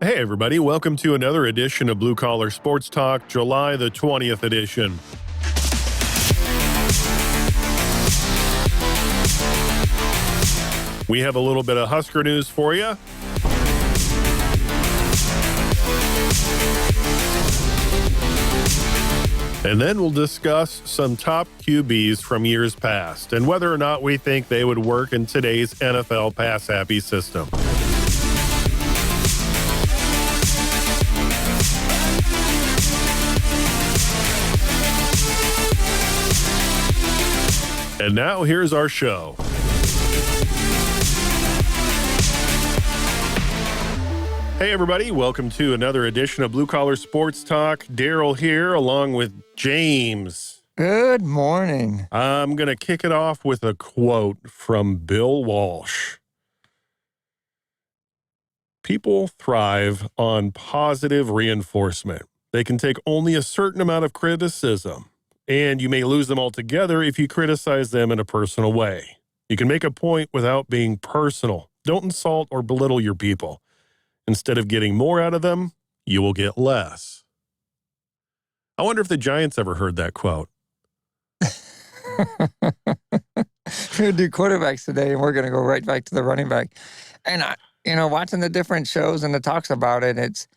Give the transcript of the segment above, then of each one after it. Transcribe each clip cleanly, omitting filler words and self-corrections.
Hey, everybody. Welcome to another edition of Blue Collar Sports Talk, July the 20th edition. We have a little bit of Husker news for you. And then we'll discuss some top QBs from years past and whether or not we think they would work in today's NFL pass-happy system. And now here's our show. Hey, everybody. Welcome to another edition of Blue Collar Sports Talk. Daryl here along with James. Good morning. I'm going to kick it off with a quote from Bill Walsh. People thrive on positive reinforcement. They can take only a certain amount of criticism, and you may lose them altogether if you criticize them in a personal way. You can make a point without being personal. Don't insult or belittle your people. Instead of getting more out of them, you will get less. I wonder if the Giants ever heard that quote. We're going to do quarterbacks today, and we're going to go right back to the running back. And, watching the different shows and the talks about it,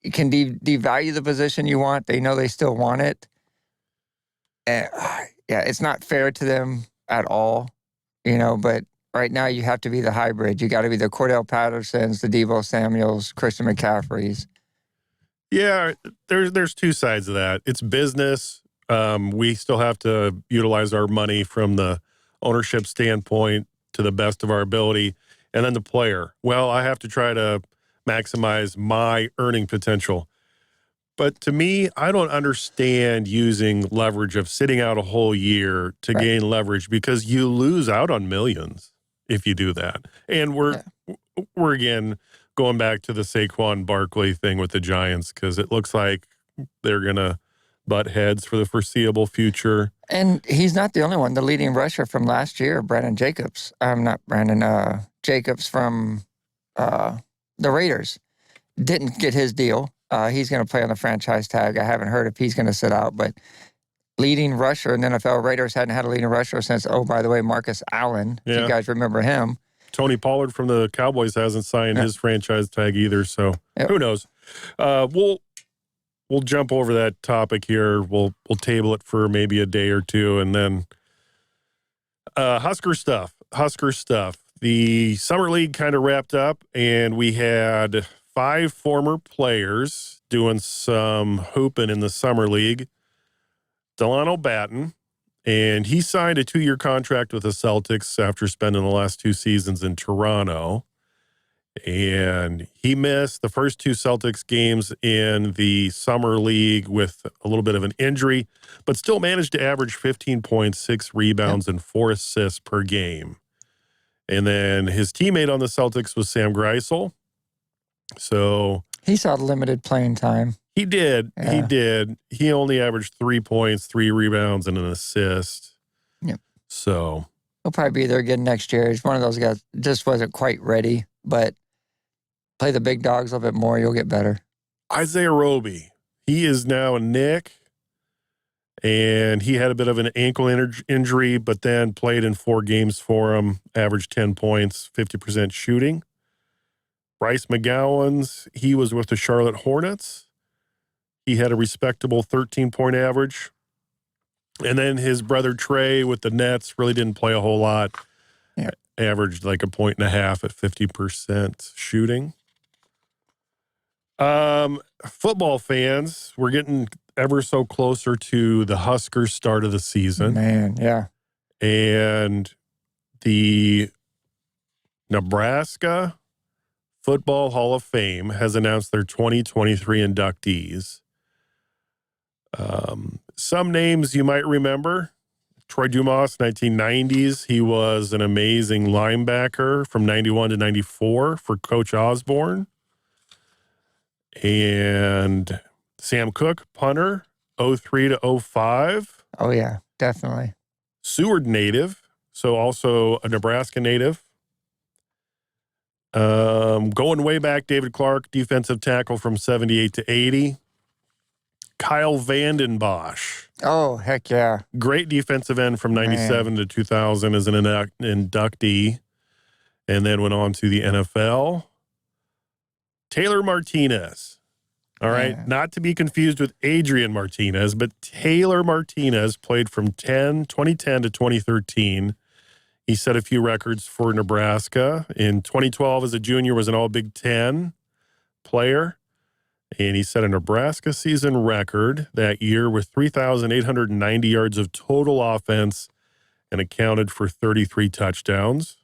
you can devalue the position you want. They know they still want it. It's not fair to them at all, but right now you have to be the hybrid. You got to be the Cordell Pattersons, the Deebo Samuels, Christian McCaffreys. Yeah, there's two sides of that. It's business. We still have to utilize our money from the ownership standpoint to the best of our ability. And then the player. Well, I have to try to maximize my earning potential. But to me, I don't understand using leverage of sitting out a whole year to gain leverage because you lose out on millions if you do that. And we're again going back to the Saquon Barkley thing with the Giants because it looks like they're going to butt heads for the foreseeable future. And he's not the only one. The leading rusher from last year, Jacobs from the Raiders, didn't get his deal. He's going to play on the franchise tag. I haven't heard if he's going to sit out, but leading rusher in the NFL, Raiders hadn't had a leading rusher since, by the way, Marcus Allen, if you guys remember him. Tony Pollard from the Cowboys hasn't signed his franchise tag either, so who knows? We'll jump over that topic here. We'll table it for maybe a day or two, and then Husker stuff. The Summer League kind of wrapped up, and we had 5 former players doing some hooping in the Summer League. Delano Batten, and he signed a 2-year contract with the Celtics after spending the last 2 seasons in Toronto. And he missed the first 2 Celtics games in the Summer League with a little bit of an injury, but still managed to average 15 points, 6 rebounds, and 4 assists per game. And then his teammate on the Celtics was Sam Greisel. So he saw limited playing time. He did. Yeah. He did. He only averaged 3 points, 3 rebounds, and an assist. Yep. So he'll probably be there again next year. He's one of those guys just wasn't quite ready, but play the big dogs a little bit more, you'll get better. Isaiah Roby, he is now a Knick, and he had a bit of an ankle injury, but then played in 4 games for him, averaged 10 points, 50% shooting. Bryce McGowan's, he was with the Charlotte Hornets. He had a respectable 13-point average. And then his brother Trey with the Nets really didn't play a whole lot. Yeah. Averaged like 1.5 points at 50% shooting. Football fans, we're getting ever so closer to the Husker start of the season. Man, yeah. And the Nebraska Football Hall of Fame has announced their 2023 inductees. Some names you might remember. Troy Dumas, 1990s. He was an amazing linebacker from 91 to 94 for Coach Osborne. And Sam Cook, punter, 03 to 05. Oh, yeah, definitely. Seward native, so also a Nebraska native. Going way back, David Clark, defensive tackle from 78 to 80. Kyle Vandenbosch. Oh, heck yeah. Great defensive end from 97 to 2000 as an inductee, and then went on to the NFL. Taylor Martinez. All right, not to be confused with Adrian Martinez, but Taylor Martinez played from 2010 to 2013. He set a few records for Nebraska. In 2012, as a junior, was an All-Big Ten player. And he set a Nebraska season record that year with 3,890 yards of total offense and accounted for 33 touchdowns.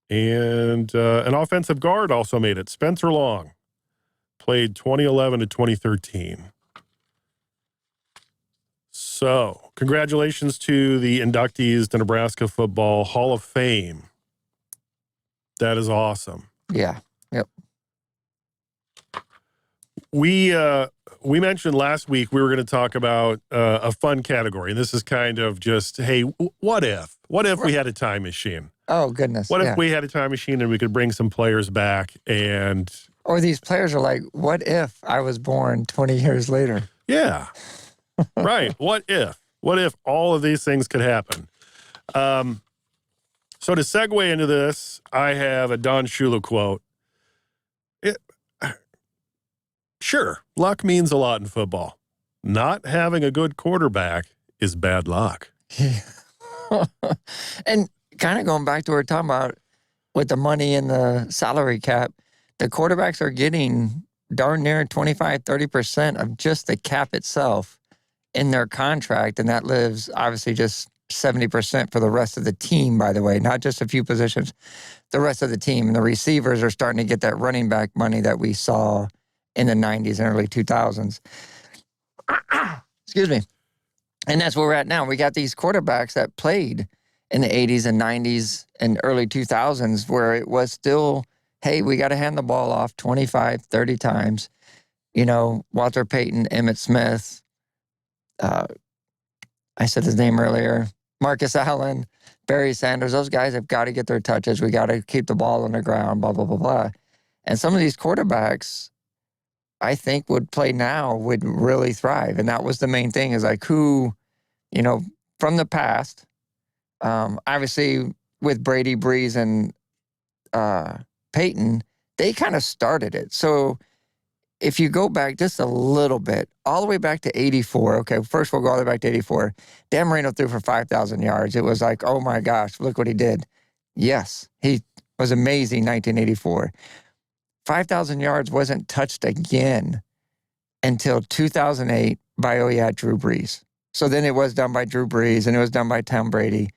And an offensive guard also made it. Spencer Long played 2011 to 2013. So, congratulations to the inductees to Nebraska Football Hall of Fame. That is awesome. Yeah. Yep. We mentioned last week we were going to talk about a fun category. And this is kind of just, hey, what if? What if we had a time machine? Oh, goodness. What if we had a time machine and we could bring some players back and... Or these players are like, what if I was born 20 years later? Yeah. Right. What if? What if all of these things could happen? So to segue into this, I have a Don Shula quote. Sure, luck means a lot in football. Not having a good quarterback is bad luck. Yeah. And kind of going back to what we're talking about with the money and the salary cap, the quarterbacks are getting darn near 25, 30% of just the cap itself in their contract. And that lives obviously just 70% for the rest of the team, by the way, not just a few positions, the rest of the team. And the receivers are starting to get that running back money that we saw in the 90s and early 2000s. Excuse me. And that's where we're at now. We got these quarterbacks that played in the 80s and 90s and early 2000s where it was still, hey, we got to hand the ball off 25, 30 times. You know, Walter Payton, Emmitt Smith, I said his name earlier, Marcus Allen, Barry Sanders, those guys have got to get their touches. We got to keep the ball on the ground, blah, blah, blah, blah. And some of these quarterbacks, I think would play now would really thrive. And that was the main thing is like who, you know, from the past, obviously with Brady, Breeze, and Peyton, they kind of started it. So if you go back just a little bit, all the way back to 84, okay, first we'll go all the way back to 84. Dan Marino threw for 5,000 yards. It was like, oh my gosh, look what he did. Yes, he was amazing 1984. 5,000 yards wasn't touched again until 2008 by, Drew Brees. So then it was done by Drew Brees, and it was done by Tom Brady.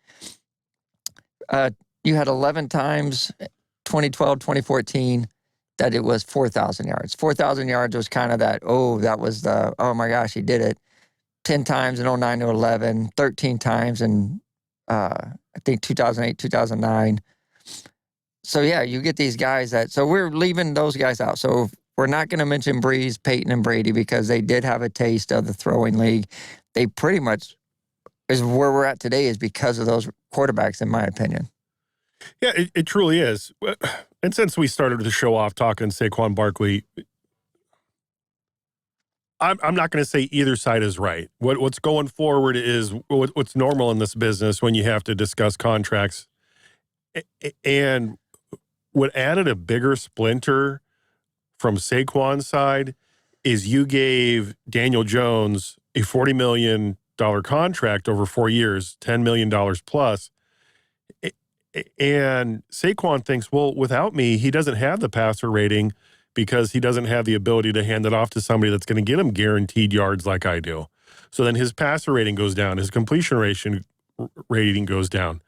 You had 11 times, 2012, 2014, that it was 4,000 yards. 4,000 yards was kind of that, that was the, oh my gosh, he did it. 10 times in 09 to 11, 13 times in, I think, 2008, 2009. So, yeah, you get these guys so we're leaving those guys out. So we're not going to mention Breeze, Peyton, and Brady because they did have a taste of the throwing league. They pretty much is where we're at today is because of those quarterbacks, in my opinion. Yeah, it truly is. And since we started the show off talking Saquon Barkley, I'm not going to say either side is right. What's going forward is what's normal in this business when you have to discuss contracts. And what added a bigger splinter from Saquon's side is you gave Daniel Jones a $40 million contract over 4 years, $10 million plus. And Saquon thinks, well, without me, he doesn't have the passer rating because he doesn't have the ability to hand it off to somebody that's going to get him guaranteed yards like I do. So then his passer rating goes down, his completion rating goes down.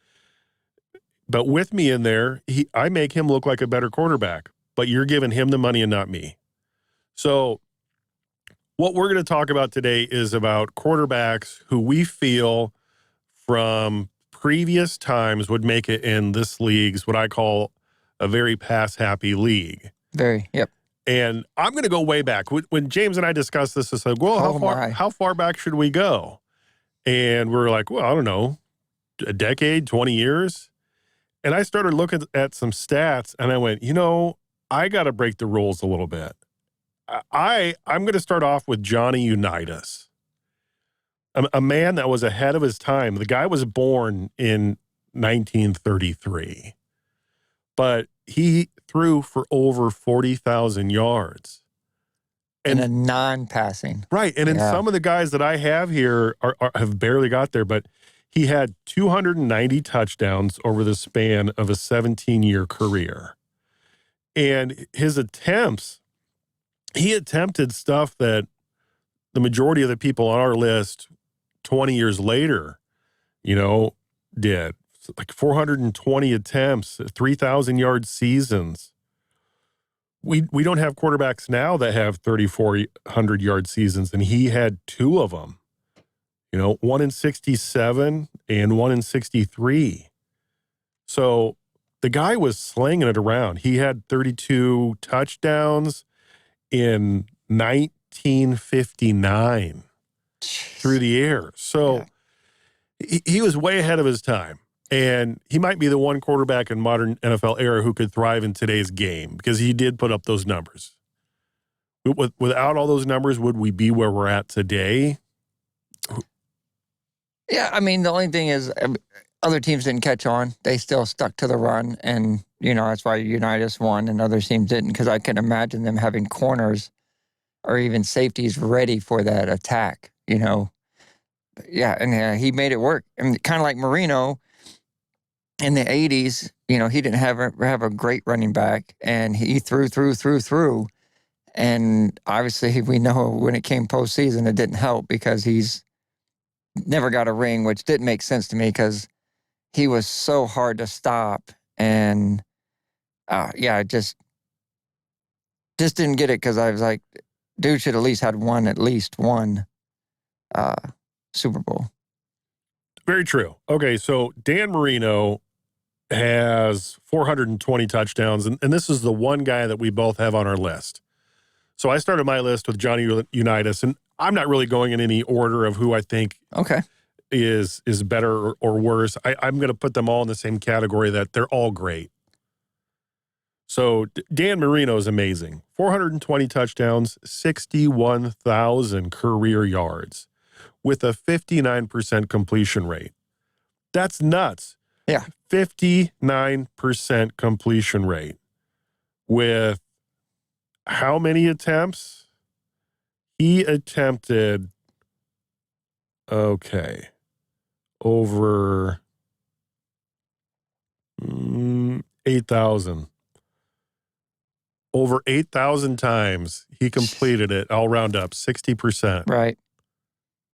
But with me in there, I make him look like a better quarterback, but you're giving him the money and not me. So what we're going to talk about today is about quarterbacks who we feel from previous times would make it in this league's what I call a very pass-happy league. Very, yep. And I'm going to go way back. When James and I discussed this, it's like, well, how far back should we go? And we're like, well, I don't know, a decade, 20 years? And I started looking at some stats, and I went, I got to break the rules a little bit. I'm going to start off with Johnny Unitas, a man that was ahead of his time. The guy was born in 1933, but he threw for over 40,000 yards. And a non-passing. Right. And in some of the guys that I have here have barely got there, but he had 290 touchdowns over the span of a 17-year career. And his attempts, he attempted stuff that the majority of the people on our list 20 years later, did. Like 420 attempts, 3,000-yard seasons. We don't have quarterbacks now that have 3,400-yard seasons, and he had two of them. One in 67 and one in 63. So the guy was slinging it around. He had 32 touchdowns in 1959 through the air. So he was way ahead of his time. And he might be the one quarterback in modern NFL era who could thrive in today's game because he did put up those numbers. Without all those numbers, would we be where we're at today? Yeah, I mean, the only thing is other teams didn't catch on. They still stuck to the run, and, that's why Unitas won and other teams didn't, because I can imagine them having corners or even safeties ready for that attack, Yeah, and he made it work. And kind of like Marino in the 80s, he didn't have a great running back, and he threw. And obviously, we know when it came postseason, it didn't help because he's never got a ring, which didn't make sense to me because he was so hard to stop. And I just didn't get it because I was like, dude should at least had at least one Super Bowl. Very true. Okay, so Dan Marino has 420 touchdowns, and this is the one guy that we both have on our list. So I started my list with Johnny Unitas, and I'm not really going in any order of who I think is better or worse. I'm going to put them all in the same category that they're all great. So Dan Marino is amazing. 420 touchdowns, 61,000 career yards with a 59% completion rate. That's nuts. Yeah. 59% completion rate with how many attempts? He attempted, over 8,000. Over 8,000 times he completed it. I'll round up 60%. Right.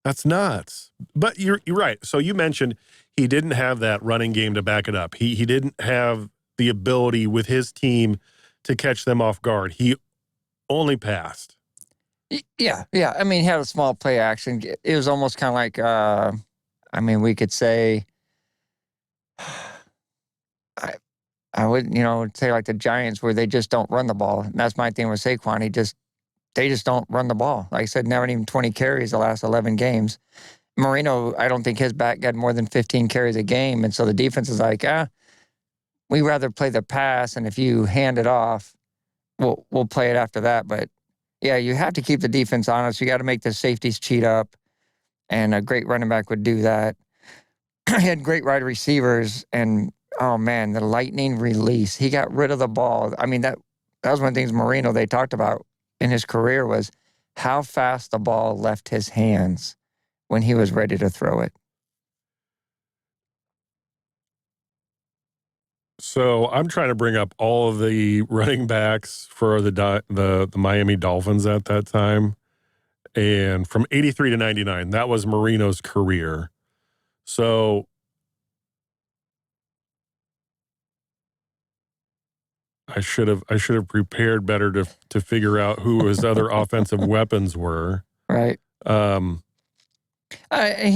That's nuts. But you're right. So you mentioned he didn't have that running game to back it up. He didn't have the ability with his team to catch them off guard. He only passed. Yeah. I mean, he had a small play action. It was almost kind of like, we could say, I would, say like the Giants where they just don't run the ball. And that's my thing with Saquon. They just don't run the ball. Like I said, never even 20 carries the last 11 games. Marino, I don't think his back got more than 15 carries a game. And so the defense is like, we rather play the pass. And if you hand it off, we'll play it after that. But yeah, you have to keep the defense honest. You got to make the safeties cheat up. And a great running back would do that. He had great wide receivers. And, oh, man, the lightning release. He got rid of the ball. I mean, that was one of the things Marino, they talked about in his career was how fast the ball left his hands when he was ready to throw it. So I'm trying to bring up all of the running backs for the Miami Dolphins at that time. And from 83 to 99, that was Marino's career. So I should have prepared better to figure out who his other offensive weapons were. Right. He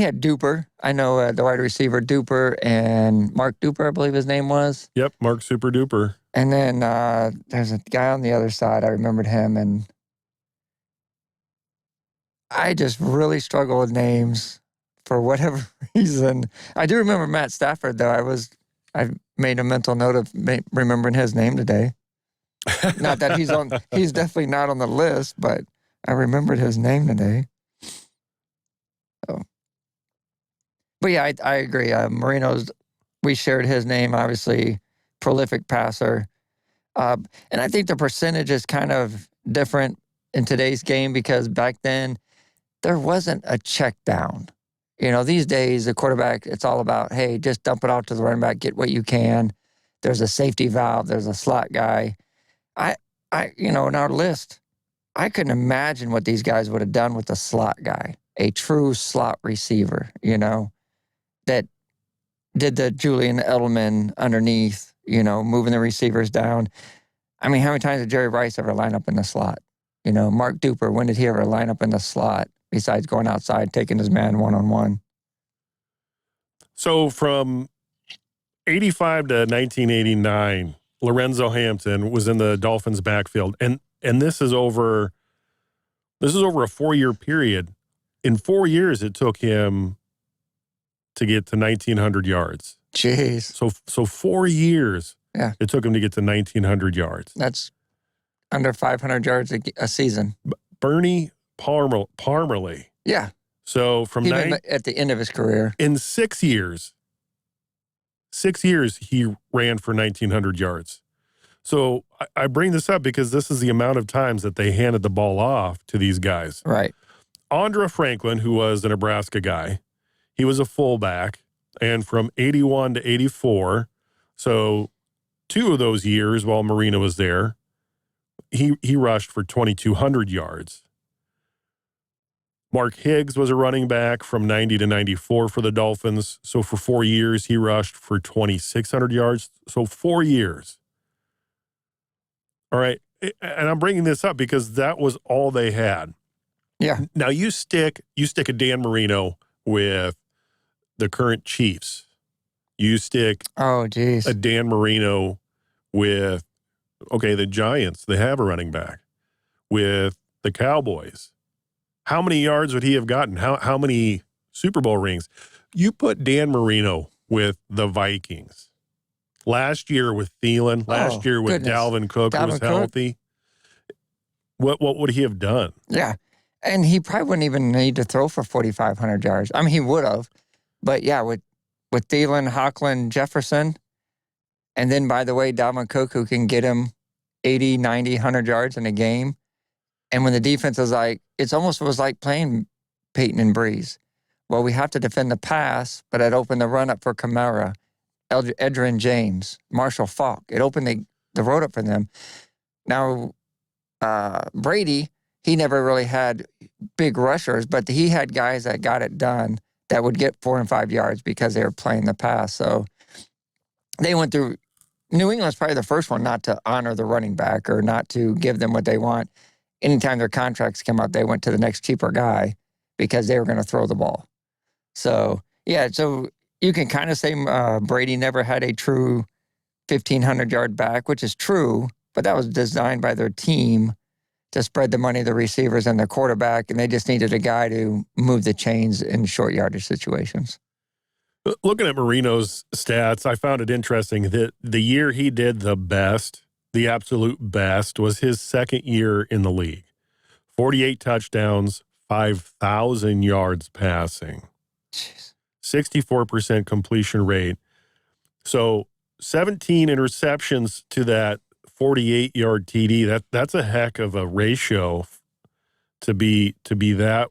had Duper. I know the wide receiver Duper and Mark Duper, I believe his name was. Yep, Mark Super Duper. And then there's a guy on the other side. I remembered him, and I just really struggle with names for whatever reason. I do remember Matt Stafford, though. I was I made a mental note of remembering his name today. Not that he's definitely not on the list, but I remembered his name today. So. But yeah, I agree. Marino's, we shared his name, obviously, prolific passer. And I think the percentage is kind of different in today's game because back then there wasn't a check down. These days, the quarterback, it's all about, hey, just dump it out to the running back, get what you can. There's a safety valve, there's a slot guy. In our list, I couldn't imagine what these guys would have done with a slot guy, a true slot receiver, that did the Julian Edelman underneath, moving the receivers down. I mean, how many times did Jerry Rice ever line up in the slot? Mark Duper, when did he ever line up in the slot besides going outside, taking his man one-on-one? So from 85 to 1989, Lorenzo Hampton was in the Dolphins' backfield, and this is over a 4-year period. In 4 years, it took him to get to 1,900 yards. Jeez. So 4 years. Yeah. It took him to get to 1,900 yards. That's under 500 yards a season. Bernie Parmalee. Yeah. So from at the end of his career, in 6 years, he ran for 1,900 yards. So I bring this up because this is the amount of times that they handed the ball off to these guys. Right. Andra Franklin, who was a Nebraska guy, he was a fullback, and from 81 to 84, so 2 of those years while Marino was there, he rushed for 2,200 yards. Mark Higgs was a running back from 90 to 94 for the Dolphins. So for 4 years, he rushed for 2,600 yards. So 4 years. All right. And I'm bringing this up because that was all they had. Yeah. Now you stick a Dan Marino with the current Chiefs. You stick a Dan Marino with, the Giants. They have a running back. With the Cowboys. How many yards would he have gotten? How many Super Bowl rings? You put Dan Marino with the Vikings. Last year with Thielen. Last year with Dalvin Cook, who was healthy. What would he have done? Yeah. And he probably wouldn't even need to throw for 4,500 yards. I mean, he would have. But yeah, with Thielen, Hockland, Jefferson, and then, by the way, Dalvin Cook, who can get him 80, 90, 100 yards in a game. And when the defense is it almost was like playing Peyton and Breeze. Well, we have to defend the pass, but it opened the run up for Kamara, Edgerrin James, Marshall Faulk. It opened the road up for them. Now, Brady, he never really had big rushers, but he had guys that got it done that would get 4 and 5 yards because they were playing the pass. So they went through. New England's probably the first one not to honor the running back or not to give them what they want. Anytime their contracts come out, they went to the next cheaper guy because they were going to throw the ball. So, yeah, so you can kind of say Brady never had a true 1,500-yard back, which is true, but that was designed by their team to spread the money to the receivers and the quarterback, and they just needed a guy to move the chains in short yardage situations. Looking at Marino's stats, I found it interesting that the year he did the best, the absolute best, was his second year in the league. 48 touchdowns, 5,000 yards passing. Jeez. 64% completion rate. So 17 interceptions to that 48-yard TD. That's a heck of a ratio to be that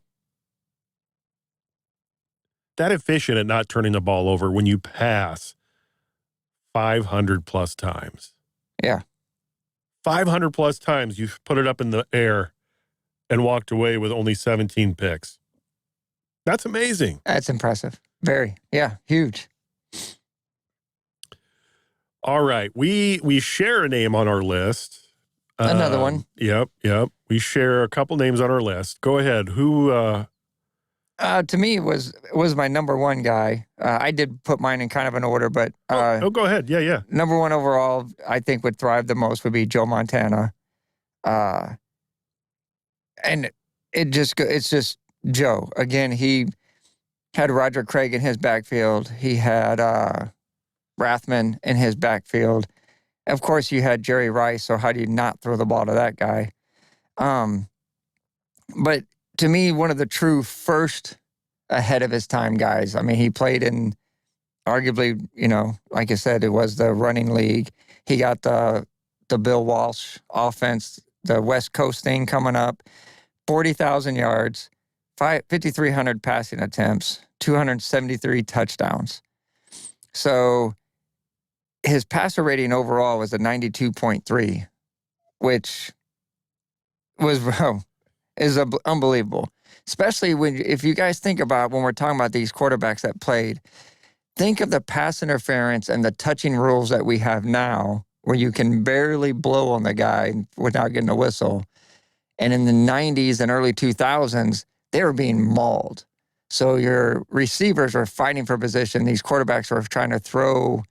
efficient at not turning the ball over when you pass 500 plus times. Yeah. 500 plus times you've put it up in the air and walked away with only 17 picks. That's amazing. That's impressive. Very. Yeah, huge. All right. We share a name on our list. Another one. Yep. We share a couple names on our list. Go ahead. Who? To me, it was my number one guy. I did put mine in kind of an order, but go ahead. Yeah. Number one overall, I think would thrive the most would be Joe Montana, and it's just Joe. Again, he had Roger Craig in his backfield. He had Rathman in his backfield. Of course, you had Jerry Rice, so how do you not throw the ball to that guy? But to me, one of the true first ahead of his time guys. I mean, he played in arguably, like I said, it was the running league. He got the Bill Walsh offense, the West Coast thing coming up, 40,000 yards, 5,300 passing attempts, 273 touchdowns. So his passer rating overall was a 92.3, which was is unbelievable. Especially if you guys think about when we're talking about these quarterbacks that played, think of the pass interference and the touching rules that we have now, where you can barely blow on the guy without getting a whistle. And in the 90s and early 2000s, they were being mauled. So your receivers were fighting for position. These quarterbacks were trying to throw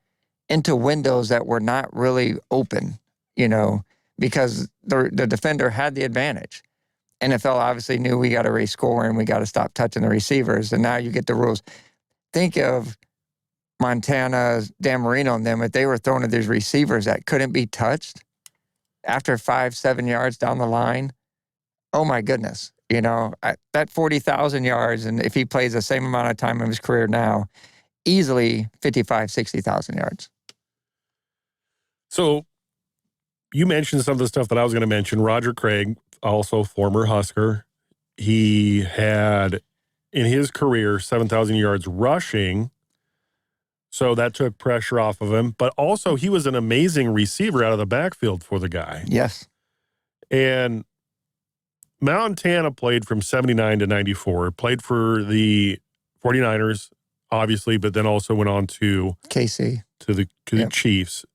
into windows that were not really open, because the defender had the advantage. NFL obviously knew we got to raise score and we got to stop touching the receivers. And now you get the rules. Think of Montana, Dan Marino and them, if they were throwing to these receivers that couldn't be touched after 5-7 yards down the line. Oh my goodness. That 40,000 yards, and if he plays the same amount of time in his career now, easily 55, 60,000 yards. So you mentioned some of the stuff that I was going to mention. Roger Craig, also former Husker, he had in his career 7,000 yards rushing. So that took pressure off of him. But also he was an amazing receiver out of the backfield for the guy. Yes. And Montana played from 79 to 94, played for the 49ers, obviously, but then also went on to KC, to the Chiefs.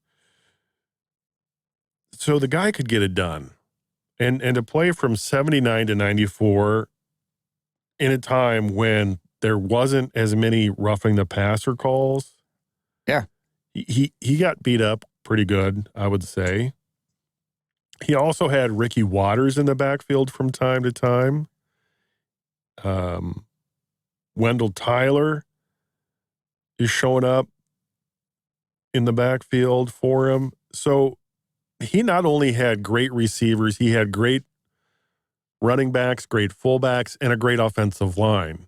So the guy could get it done. And to play from 79 to 94 in a time when there wasn't as many roughing the passer calls. Yeah. He got beat up pretty good, I would say. He also had Ricky Waters in the backfield from time to time. Wendell Tyler is showing up in the backfield for him. So he not only had great receivers, he had great running backs, great fullbacks, and a great offensive line.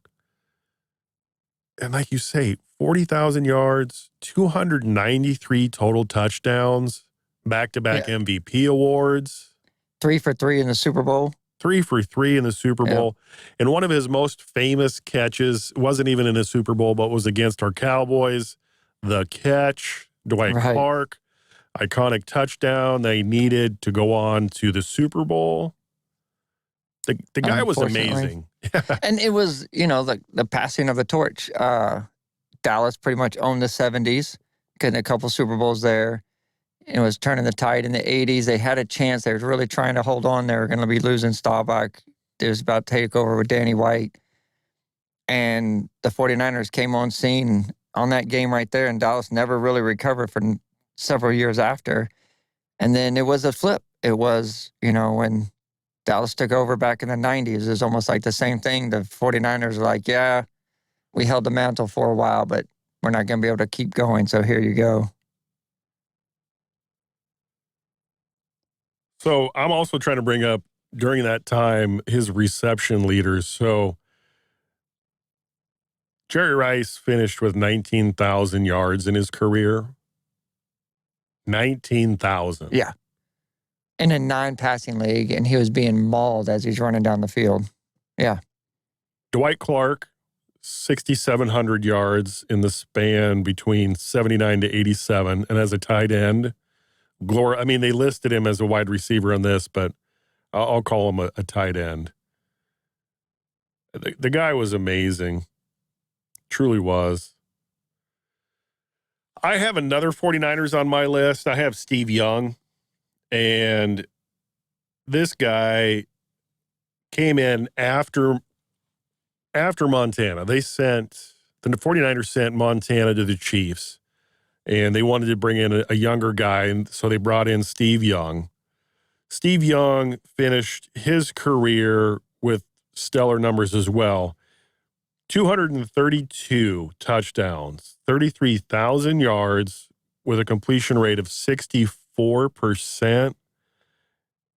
And like you say, 40,000 yards, 293 total touchdowns, back-to-back MVP awards. 3 for 3 in the Super Bowl. 3 for 3 in the Super Bowl. And one of his most famous catches wasn't even in a Super Bowl, but was against our Cowboys. The catch, Dwight Clark, iconic touchdown they needed to go on to the Super Bowl. The guy was amazing. And it was, the passing of the torch. Dallas pretty much owned the 70s, getting a couple Super Bowls there. It was turning the tide in the 80s. They had a chance. They were really trying to hold on. They were going to be losing Staubach. It was about to take over with Danny White. And the 49ers came on scene on that game right there, and Dallas never really recovered for several years after. And then it was a flip. It was, when Dallas took over back in the 90s, it was almost like the same thing. The 49ers were like, yeah, we held the mantle for a while, but we're not going to be able to keep going, so here you go. So I'm also trying to bring up, during that time, his reception leaders. So Jerry Rice finished with 19,000 yards in his career. 19,000. Yeah. In a 9-passing league, and he was being mauled as he's running down the field. Yeah. Dwight Clark, 6,700 yards in the span between 79 to 87, and as a tight end. They listed him as a wide receiver on this, but I'll call him a tight end. The guy was amazing. Truly was. I have another 49ers on my list. I have Steve Young. And this guy came in after Montana. The 49ers sent Montana to the Chiefs. And they wanted to bring in a younger guy, and so they brought in Steve Young. Steve Young finished his career with stellar numbers as well. 232 touchdowns, 33,000 yards, with a completion rate of 64%,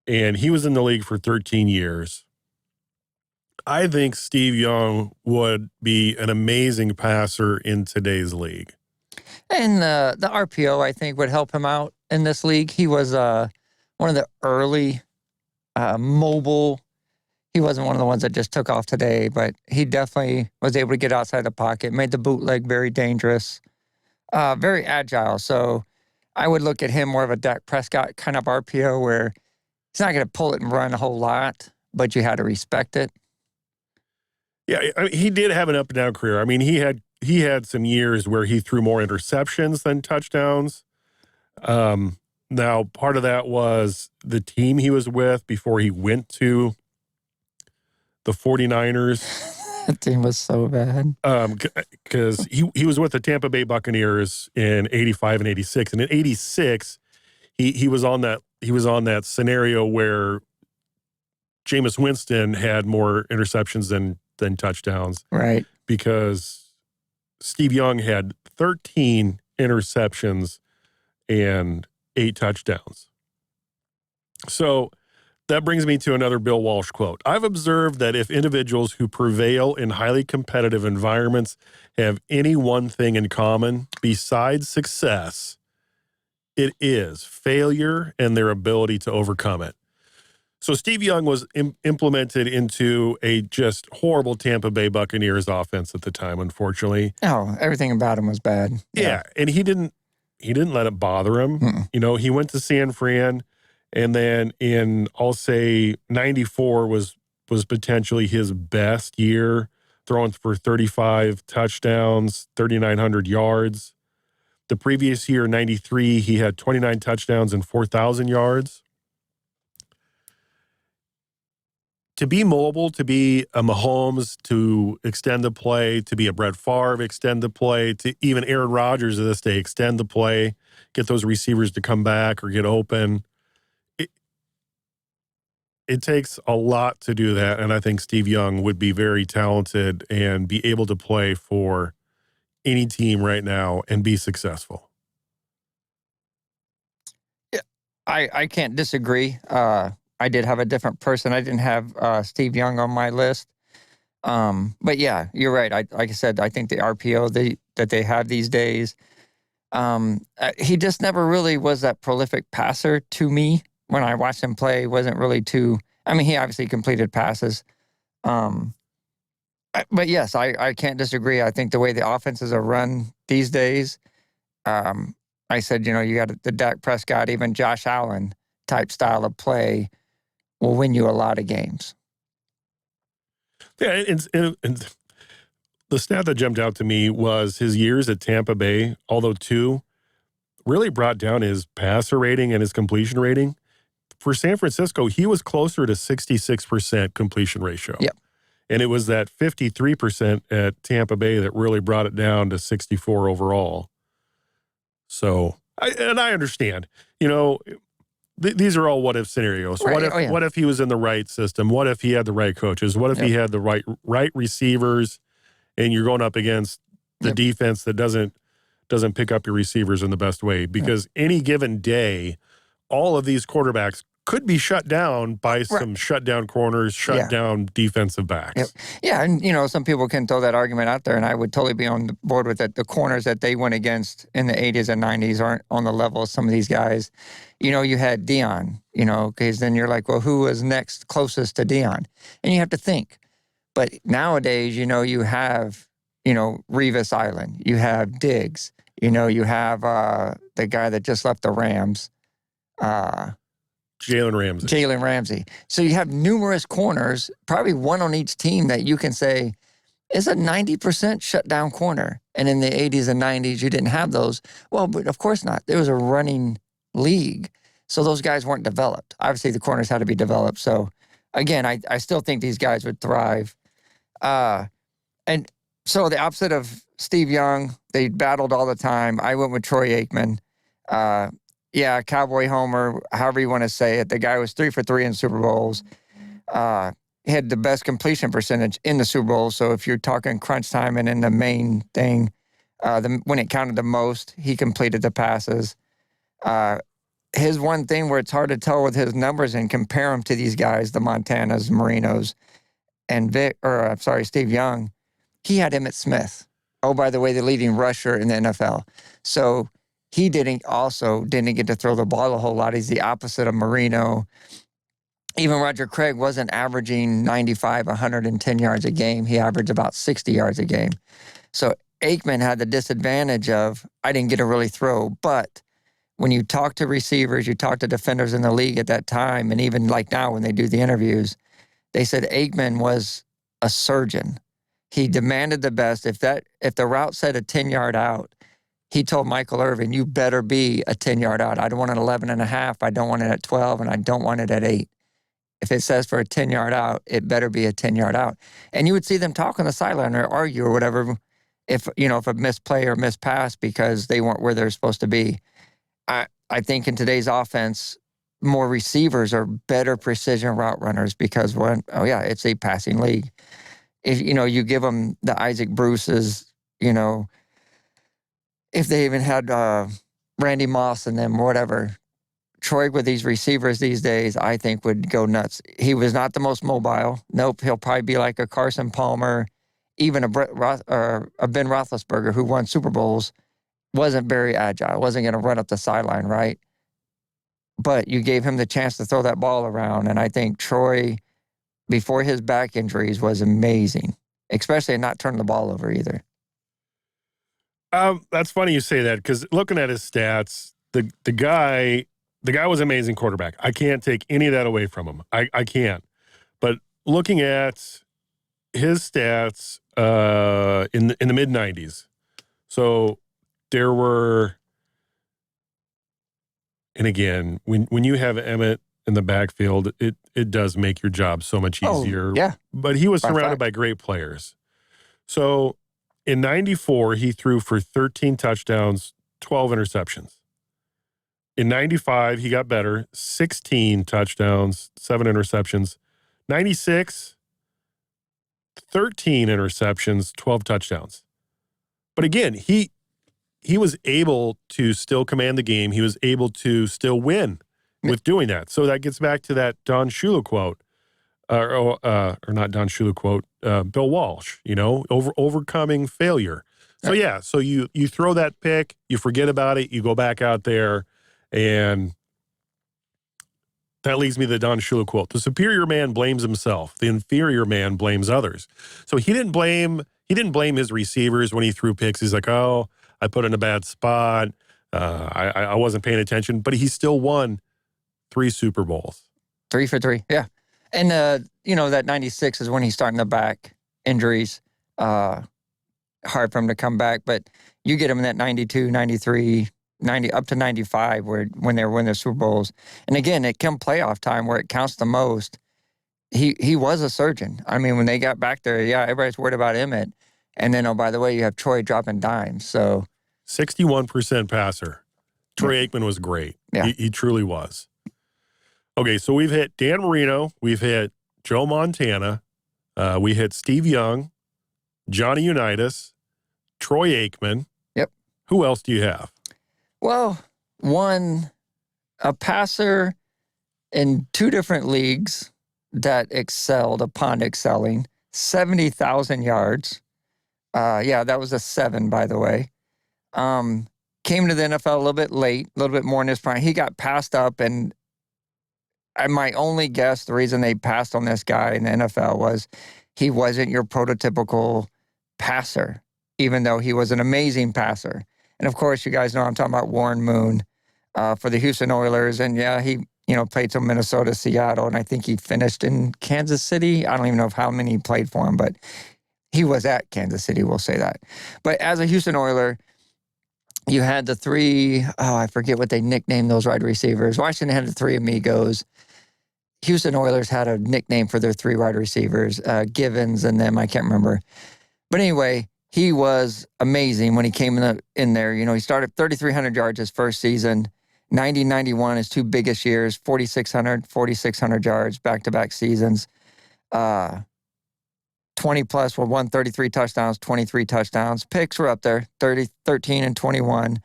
and he was in the league for 13 years. I think Steve Young would be an amazing passer in today's league. And the RPO, I think, would help him out in this league. He was one of the early mobile. He wasn't one of the ones that just took off today, but he definitely was able to get outside the pocket, made the bootleg very dangerous, very agile. So I would look at him more of a Dak Prescott kind of RPO where he's not going to pull it and run a whole lot, but you had to respect it. Yeah, I mean, he did have an up and down career. I mean, he had some years where he threw more interceptions than touchdowns. Now, part of that was the team he was with before he went to the 49ers. That team was so bad. Because he was with the Tampa Bay Buccaneers in 85 and 86. And in 86, he was on that scenario where Jameis Winston had more interceptions than touchdowns. Right. Because Steve Young had 13 interceptions and 8 touchdowns. So that brings me to another Bill Walsh quote. I've observed that if individuals who prevail in highly competitive environments have any one thing in common besides success, it is failure and their ability to overcome it. So Steve Young was implemented into a just horrible Tampa Bay Buccaneers offense at the time, unfortunately. Oh, everything about him was bad. Yeah, and he didn't let it bother him. Mm-mm. You know, he went to San Fran, and then in, I'll say, 94 was potentially his best year, throwing for 35 touchdowns, 3,900 yards. The previous year, 93, he had 29 touchdowns and 4,000 yards. To be mobile, to be a Mahomes, to extend the play, to be a Brett Favre, extend the play, to even Aaron Rodgers of this day, extend the play, get those receivers to come back or get open. It takes a lot to do that, and I think Steve Young would be very talented and be able to play for any team right now and be successful. Yeah, I can't disagree. I did have a different person. I didn't have Steve Young on my list. But yeah, you're right. Like I said, I think the RPO that they have these days, he just never really was that prolific passer to me. When I watched him play, wasn't really too. I mean, he obviously completed passes. But yes, I can't disagree. I think the way the offenses are run these days, I said, you got the Dak Prescott, even Josh Allen type style of play will win you a lot of games. Yeah, and the stat that jumped out to me was his years at Tampa Bay, although 2, really brought down his passer rating and his completion rating. For San Francisco, he was closer to 66% completion ratio. Yep. And it was that 53% at Tampa Bay that really brought it down to 64 overall. So, I understand, these are all what-if scenarios. Right. What if he was in the right system? What if he had the right coaches? What if he had the right receivers, and you're going up against the defense that doesn't pick up your receivers in the best way? Because any given day, all of these quarterbacks could be shut down by some shutdown corners, shutdown defensive backs. Yep. Yeah, and some people can throw that argument out there, and I would totally be on board with it. The corners that they went against in the 80s and 90s aren't on the level of some of these guys. You had Dion, because then you're like, well, who was next closest to Dion? And you have to think. But nowadays, you have, Revis Island. You have Diggs. You have the guy that just left the Rams. Jalen Ramsey. So you have numerous corners, probably one on each team that you can say is a 90% shutdown corner. And in the 80s and 90s, you didn't have those. Well, but of course not. There was a running league. So those guys weren't developed. Obviously, the corners had to be developed. So again, I still think these guys would thrive. And so the opposite of Steve Young, they battled all the time. I went with Troy Aikman. Yeah, Cowboy Homer, however you want to say it. The guy was 3 for 3 in Super Bowls. He had the best completion percentage in the Super Bowl. So if you're talking crunch time and in the main thing, When it counted the most, he completed the passes. His one thing where it's hard to tell with his numbers and compare him to these guys, the Montanas, Marinos, and Steve Young, he had Emmitt Smith. Oh, by the way, the leading rusher in the NFL. So he didn't get to throw the ball a whole lot. He's the opposite of Marino. Even Roger Craig wasn't averaging 95, 110 yards a game. He averaged about 60 yards a game. So Aikman had the disadvantage of, I didn't get to really throw. But when you talk to receivers, you talk to defenders in the league at that time, and even like now when they do the interviews, they said Aikman was a surgeon. He demanded the best. If the route said a 10-yard out, he told Michael Irvin, you better be a 10-yard out. I don't want it 11 and a half. I don't want it at 12, and I don't want it at 8. If it says for a 10-yard out, it better be a 10-yard out. And you would see them talk on the sideline or argue or whatever if a missed play or missed pass because they weren't where they're supposed to be. I think in today's offense, more receivers are better precision route runners because it's a passing league. If you give them the Isaac Bruces, if they even had Randy Moss and them, whatever, Troy with these receivers these days, I think would go nuts. He was not the most mobile. Nope, he'll probably be like a Carson Palmer, even a Ben Roethlisberger who won Super Bowls, wasn't very agile, wasn't going to run up the sideline, right? But you gave him the chance to throw that ball around, and I think Troy, before his back injuries, was amazing, especially in not turning the ball over either. That's funny you say that because looking at his stats, the guy was an amazing quarterback. I can't take any of that away from him. I can't. But looking at his stats in the mid 90s, so there were, and again, when you have Emmitt in the backfield, it does make your job so much easier. Oh, yeah. But he was surrounded by great players. So in 94, he threw for 13 touchdowns, 12 interceptions. In 95, he got better, 16 touchdowns, 7 interceptions. 96, 13 interceptions, 12 touchdowns. But again, he was able to still command the game. He was able to still win with doing that. So that gets back to that Don Shula quote, or not Don Shula quote, Bill Walsh, overcoming failure. So yeah, so you throw that pick, you forget about it, you go back out there, and that leads me to the Don Shula quote. The superior man blames himself. The inferior man blames others. So he didn't blame his receivers when he threw picks. He's like, oh, I put in a bad spot. I wasn't paying attention, but he still won 3 Super Bowls. 3 for 3, yeah. And, that 96 is when he's starting the back injuries. Hard for him to come back, but you get him in that 92, 93, 90, up to 95 when they were winning the Super Bowls. And again, it come playoff time where it counts the most. He was a surgeon. I mean, when they got back there, yeah, everybody's worried about Emmitt. And then, oh, by the way, you have Troy dropping dimes. So 61% passer. Troy Aikman was great. Yeah. He truly was. Okay, so we've hit Dan Marino. We've hit Joe Montana. We hit Steve Young, Johnny Unitas, Troy Aikman. Yep. Who else do you have? Well, a passer in 2 different leagues that excelled upon excelling, 70,000 yards. That was a 7, by the way. Came to the NFL a little bit late, a little bit more in his prime. He got passed up, and I might only guess the reason they passed on this guy in the NFL was he wasn't your prototypical passer, even though he was an amazing passer. And of course, you guys know I'm talking about Warren Moon for the Houston Oilers. And yeah, he played some Minnesota, Seattle, and I think he finished in Kansas City. I don't even know how many he played for him, but he was at Kansas City, we'll say that. But as a Houston Oiler, you had the 3, I forget what they nicknamed those wide receivers. Washington had the 3 amigos. Houston Oilers had a nickname for their 3 wide receivers, Givens and them, I can't remember. But anyway, he was amazing when he came in there. He started 3,300 yards his first season. 90-91, his 2 biggest years, 4,600 yards, back-to-back seasons. 12 20 plus were 133 touchdowns, 23 touchdowns. Picks were up there, 13 and 21.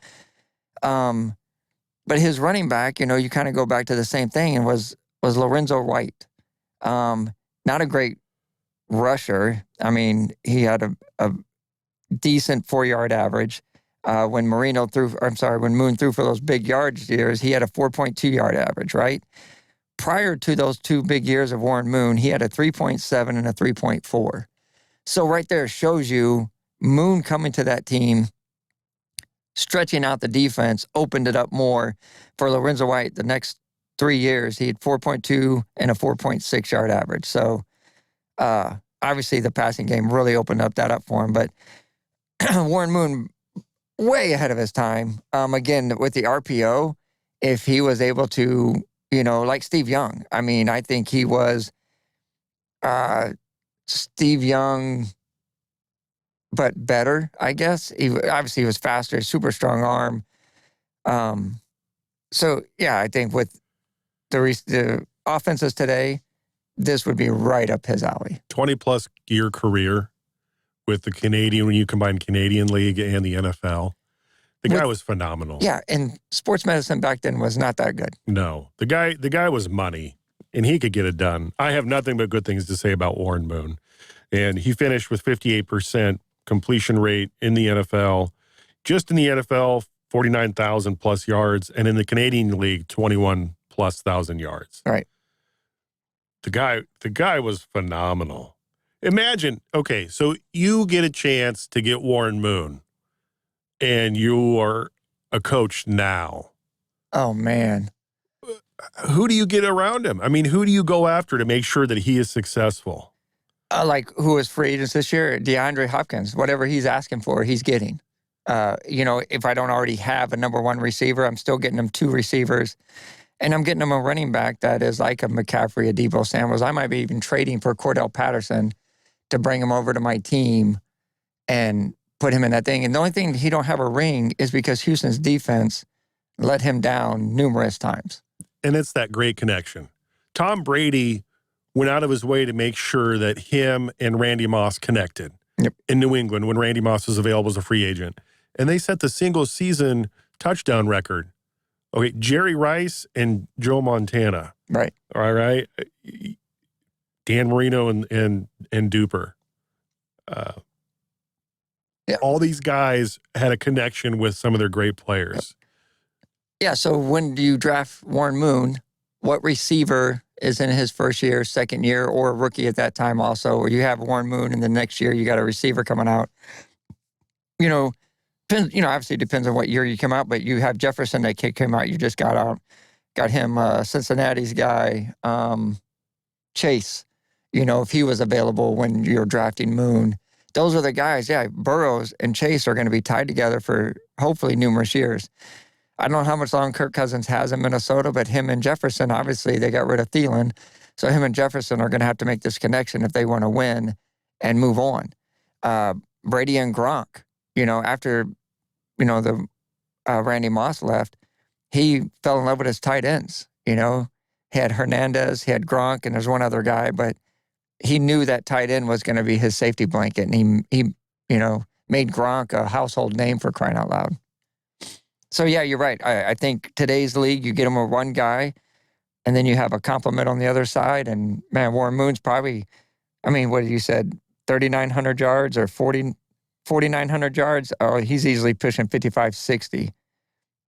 But his running back, you kind of go back to the same thing, and was Lorenzo White. Not a great rusher. I mean, he had a decent 4-yard average. When Moon threw for those big yards years, he had a 4.2-yard average, right? Prior to those 2 big years of Warren Moon, he had a 3.7 and a 3.4. So right there shows you Moon coming to that team, stretching out the defense, opened it up more for Lorenzo White. The next 3 years, he had 4.2 and a 4.6-yard average. So obviously the passing game really opened that up for him. But Warren Moon, way ahead of his time. Again, with the RPO, if he was able to, like Steve Young. I mean, I think he was Steve Young, but better, I guess. He was faster, super strong arm. So, yeah, I think with the offenses today, this would be right up his alley. 20-plus year career with the Canadian, when you combine Canadian League and the NFL. The guy was phenomenal. Yeah, and sports medicine back then was not that good. No. The guy was money, and he could get it done. I have nothing but good things to say about Warren Moon. And he finished with 58% completion rate in the NFL. Just in the NFL, 49,000-plus yards, and in the Canadian League, 21-plus thousand yards. Right. The guy was phenomenal. Imagine, okay, so you get a chance to get Warren Moon, and you are a coach now. Oh, man. Who do you get around him? I mean, who do you go after to make sure that he is successful? Like who is free agents this year? DeAndre Hopkins. Whatever he's asking for, he's getting. If I don't already have a number 1 receiver, I'm still getting him 2 receivers. And I'm getting him a running back that is like a McCaffrey, a Deebo Samuels. I might be even trading for Cordell Patterson to bring him over to my team and put him in that thing. And the only thing he don't have a ring is because Houston's defense let him down numerous times. And it's that great connection. Tom Brady went out of his way to make sure that him and Randy Moss connected in New England when Randy Moss was available as a free agent. And they set the single-season touchdown record. Okay, Jerry Rice and Joe Montana. Right. All right. Dan Marino and Duper. All these guys had a connection with some of their great players. Yeah, so when do you draft Warren Moon, what receiver is in his first year, second year, or a rookie at that time also, or you have Warren Moon and the next year you got a receiver coming out? Obviously it depends on what year you come out, but you have Jefferson that kid came out, you just got him, Cincinnati's guy, Chase, if he was available when you're drafting Moon. Those are the guys, Burrows and Chase are going to be tied together for hopefully numerous years. I don't know how much long Kirk Cousins has in Minnesota, but him and Jefferson, obviously they got rid of Thielen. So him and Jefferson are going to have to make this connection if they want to win and move on. Brady and Gronk, after, the Randy Moss left, he fell in love with his tight ends. He had Hernandez, he had Gronk, and there's one other guy, but he knew that tight end was going to be his safety blanket, and he made Gronk a household name, for crying out loud. So, yeah, you're right. I think today's league, you get them with one guy, and then you have a compliment on the other side. And, man, Warren Moon's probably, what you said, 3,900 yards or 4,900 yards? Oh, he's easily pushing 55, 60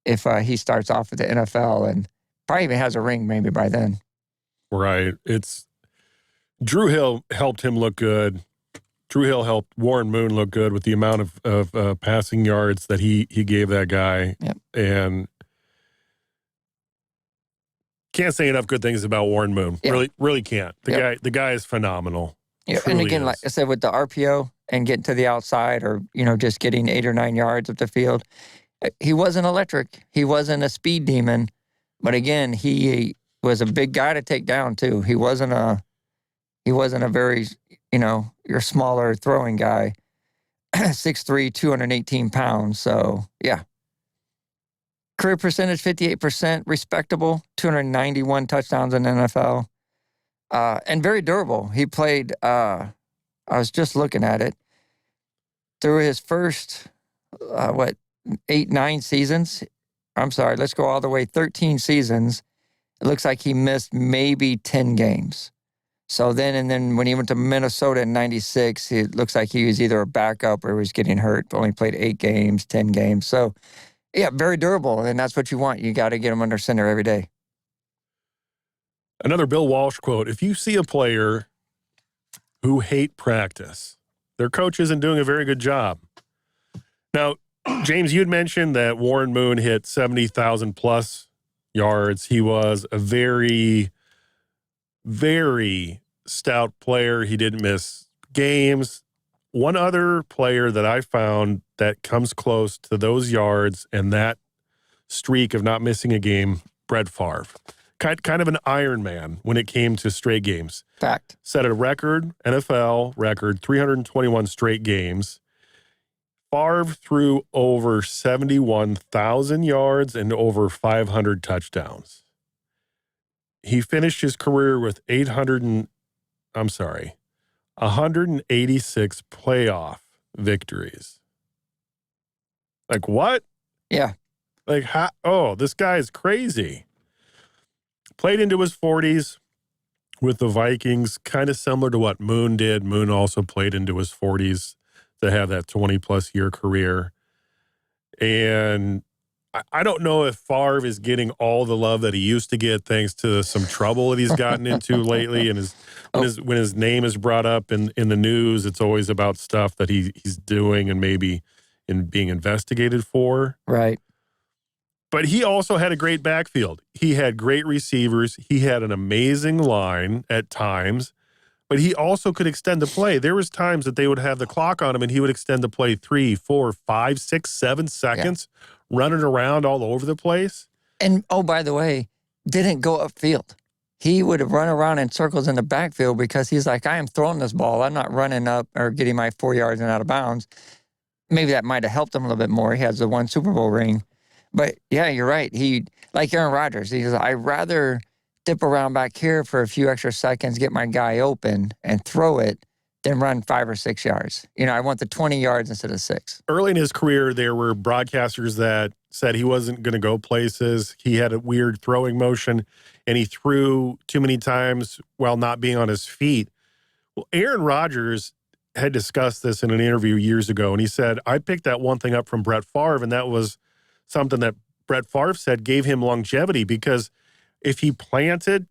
if he starts off with the NFL, and probably even has a ring maybe by then. Right. Drew Hill helped him look good. Drew Hill helped Warren Moon look good with the amount of passing yards that he gave that guy. Yep. And can't say enough good things about Warren Moon. Yeah. Really can't. The guy is phenomenal. Yeah. And again, like I said, with the RPO and getting to the outside, or just getting 8 or 9 yards up the field, he wasn't electric. He wasn't a speed demon. But again, he was a big guy to take down too. He wasn't a very, your smaller throwing guy, 6'3", 218 pounds. So, yeah. Career percentage, 58%, respectable, 291 touchdowns in the NFL, and very durable. He played, I was just looking at it. Through his first, 8, 9 seasons, I'm sorry, let's go all the way 13 seasons, it looks like he missed maybe 10 games. So then when he went to Minnesota in 96, it looks like he was either a backup or he was getting hurt, only played 8 games, 10 games. So, yeah, very durable, and that's what you want. You got to get him under center every day. Another Bill Walsh quote: if you see a player who hate practice, their coach isn't doing a very good job. Now, James, you'd mentioned that Warren Moon hit 70,000 plus yards. He was a very, very stout player. He didn't miss games. One other player that I found that comes close to those yards and that streak of not missing a game, Brett Favre. Kind of an Iron Man when it came to straight games. Fact. Set a record, NFL record, 321 straight games. Favre threw over 71,000 yards and over 500 touchdowns. He finished his career with 186 playoff victories. Like what? Yeah. Like how? Oh, this guy is crazy. Played into his 40s with the Vikings, kind of similar to what Moon did. Moon also played into his 40s to have that 20-plus year career. And I don't know if Favre is getting all the love that he used to get thanks to some trouble that he's gotten into lately. And when his name is brought up in the news, it's always about stuff that he's doing and maybe being investigated for. Right. But he also had a great backfield. He had great receivers. He had an amazing line at times, but he also could extend the play. There was times that they would have the clock on him and he would extend the play 3, 4, 5, 6, 7 seconds, running around all over the place. And, oh, by the way, didn't go upfield. He would run around in circles in the backfield because he's like, I am throwing this ball. I'm not running up or getting my 4 yards and out of bounds. Maybe that might have helped him a little bit more. He has the 1 Super Bowl ring. But, yeah, you're right. He, like Aaron Rodgers, he says, I'd rather dip around back here for a few extra seconds, get my guy open and throw it than run 5 or 6 yards. You know, I want the 20 yards instead of 6. Early in his career, there were broadcasters that said he wasn't going to go places. He had a weird throwing motion, and he threw too many times while not being on his feet. Well, Aaron Rodgers had discussed this in an interview years ago, and he said, I picked that one thing up from Brett Favre, and that was something that Brett Favre said gave him longevity, because if he planted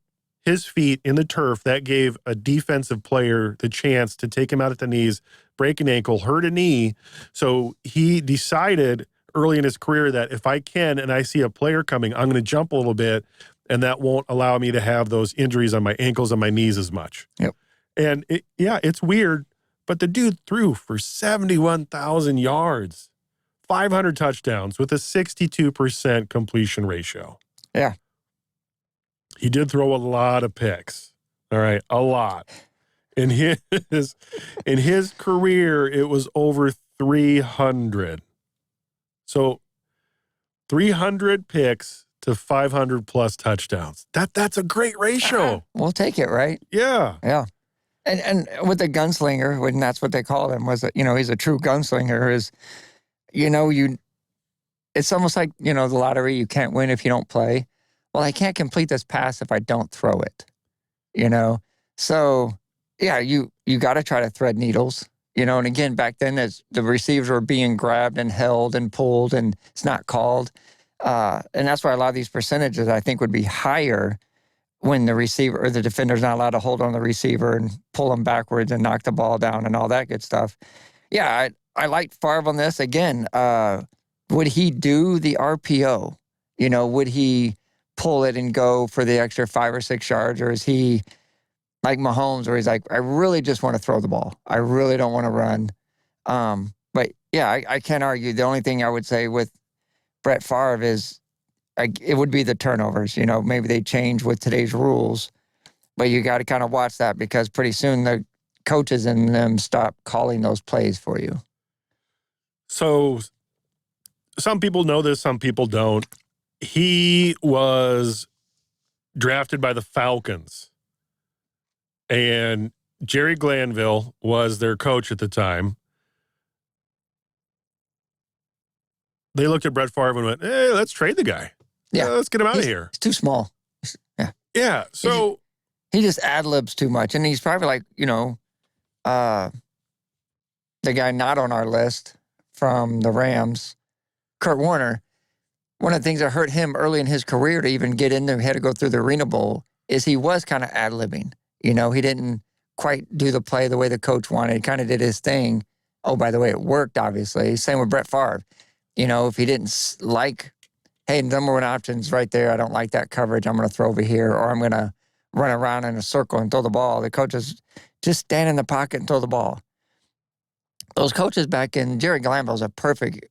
his feet in the turf, that gave a defensive player the chance to take him out at the knees, break an ankle, hurt a knee. So he decided early in his career that if I can and I see a player coming, I'm going to jump a little bit, and that won't allow me to have those injuries on my ankles and my knees as much. Yep. And it's weird, but the dude threw for 71,000 yards. 500 touchdowns with a 62% completion ratio. Yeah. He did throw a lot of picks. All right, a lot. In his career, it was over 300. So 300 picks to 500 plus touchdowns. That's a great ratio. We'll take it, right? Yeah. Yeah. And with the gunslinger, when that's what they called him, was that, he's a true gunslinger, is it's almost like, the lottery, you can't win if you don't play. Well, I can't complete this pass if I don't throw it, So, yeah, you got to try to thread needles, and again, back then, as the receivers were being grabbed and held and pulled, and it's not called. And that's why a lot of these percentages, I think, would be higher when the receiver or the defender's not allowed to hold on the receiver and pull him backwards and knock the ball down and all that good stuff. Yeah, I like Favre on this. Again, would he do the RPO? Would he pull it and go for the extra 5 or 6 yards? Or is he like Mahomes, where he's like, I really just want to throw the ball. I really don't want to run. But, yeah, I can't argue. The only thing I would say with Brett Favre is it would be the turnovers. Maybe they change with today's rules. But you got to kind of watch that, because pretty soon the coaches and them stop calling those plays for you. So some people know this, some people don't. He was drafted by the Falcons, and Jerry Glanville was their coach at the time. They looked at Brett Favre and went, hey, let's trade the guy. Yeah. Let's get him out of here. He's too small. Yeah. Yeah. So he just ad-libs too much. And he's probably like, the guy not on our list from the Rams, Kurt Warner. One of the things that hurt him early in his career to even get in there, he had to go through the Arena Bowl, is he was kind of ad-libbing. He didn't quite do the play the way the coach wanted. He kind of did his thing. Oh, by the way, it worked, obviously. Same with Brett Favre. If he didn't like, hey, number one option's right there. I don't like that coverage. I'm going to throw over here, or I'm going to run around in a circle and throw the ball. The coach is just stand in the pocket and throw the ball. Those coaches back in, Jerry Glanville is a perfect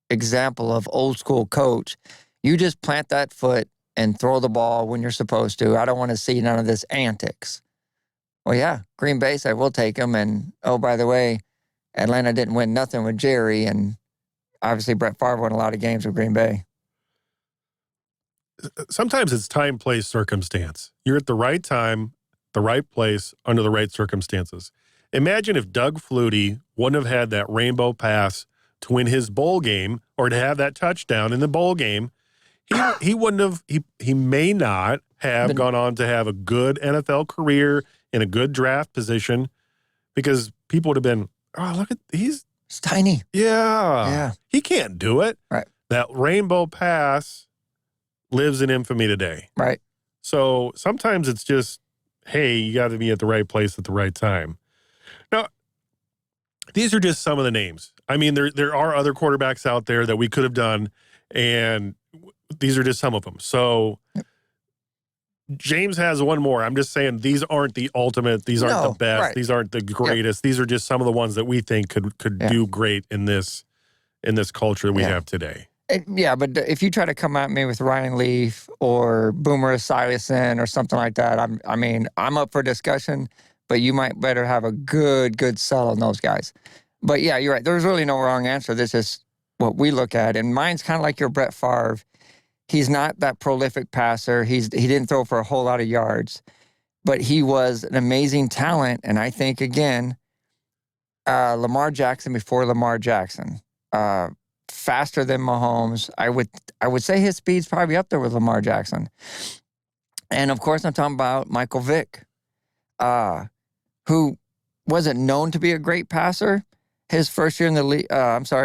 example of old school coach. You just plant that foot and throw the ball when you're supposed to. I don't want to see none of this antics. Well, yeah, Green Bay said, we'll take him. And, oh, by the way, Atlanta didn't win nothing with Jerry. And obviously Brett Favre won a lot of games with Green Bay. Sometimes it's time, place, circumstance. You're at the right time, the right place, under the right circumstances. Imagine if Doug Flutie wouldn't have had that rainbow pass to win his bowl game, or to have that touchdown in the bowl game. He wouldn't have, he may not have gone on to have a good NFL career in a good draft position, because people would have been, oh, look at, he's tiny. Yeah. He can't do it. Right. That rainbow pass lives in infamy today. Right. So sometimes it's just, hey, you got to be at the right place at the right time. Now, these are just some of the names. I mean, there are other quarterbacks out there that we could have done, and these are just some of them. So James has one more. I'm just saying these aren't the ultimate. These aren't the best. Right. These aren't the greatest. These are just some of the ones that we think could do great in this culture that we have today. But if you try to come at me with Ryan Leaf or Boomer Esiason or something like that, I'm up for discussion, but you might better have a good sell on those guys. But yeah, you're right. There's really no wrong answer. This is what we look at. And mine's kind of like your Brett Favre. He's not that prolific passer. He didn't throw for a whole lot of yards, but he was an amazing talent. And I think, again, Lamar Jackson before Lamar Jackson, faster than Mahomes. I would say his speed's probably up there with Lamar Jackson. And of course, I'm talking about Michael Vick, who wasn't known to be a great passer. His first year in the league,